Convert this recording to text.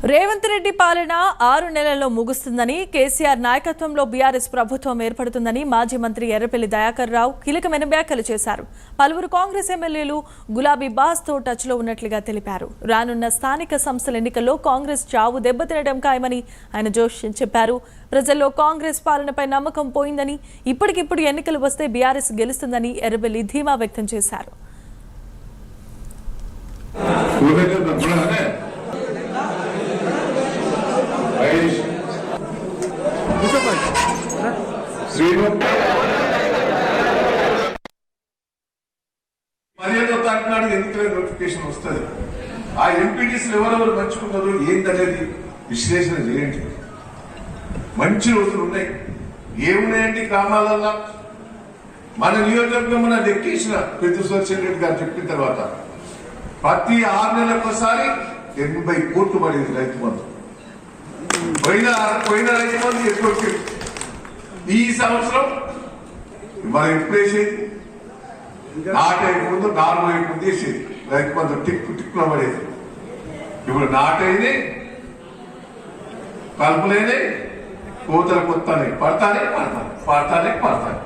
రేవంత్ రెడ్డి పాలన 6 నెలల్లో ముగుస్తుందని, కేసీఆర్ నాయకత్వంలో బీఆర్ఎస్ ప్రభుత్వం ఏర్పడుతుందని మాజీ మంత్రి ఎర్రబెల్లి దయాకర్ రావు కీలకమైన వ్యాఖ్యలు చేశారు. పలువురు కాంగ్రెస్ ఎమ్మెల్యేలు గులాబీ బాస్తో టచ్లో ఉన్నట్లుగా తెలిపారు. రానున్న స్థానిక సంస్థల ఎన్నికల్లో కాంగ్రెస్ చావు దెబ్బతినడం ఖాయమని ఆయన జోష్యం చెప్పారు. ప్రజల్లో కాంగ్రెస్ పాలనపై నమ్మకం పోయిందని, ఇప్పటికిప్పుడు ఎన్నికలు వస్తే బీఆర్ఎస్ గెలుస్తుందని ఎర్రబెల్లి ధీమా వ్యక్తం చేశారు. ఎన్నికల నోటిఫికేషన్ వస్తుంది. ఆ ఎంపీటీసీలు ఎవరెవరు మంచుకున్నారు ఏంటనేది విశ్లేషణ చేయండి. మంచి రోజులు ఉన్నాయి. ఏమున్నాయండి గ్రామాలల్లో? మన నియోజకవర్గం మన లెక్కేసిన పెద్ద సోషల్ రెడ్డి గారు చెప్పిన తర్వాత ప్రతి 6 నెలలకు ఒకసారి 80 కోట్లు పడేది రైతు బంధు. పోయిన రైతు బంధు ఎక్కువ. ఈ సంవత్సరం మనం ఎప్పుడు వేసేది? నాటై ముందు 4 వైపు ముందు వేసేది రైతు బంధు టిక్కులో పడేది. ఇప్పుడు నాటైనే కలుపులేనే కోతలు కొత్తానే పడతానే పడతాయి.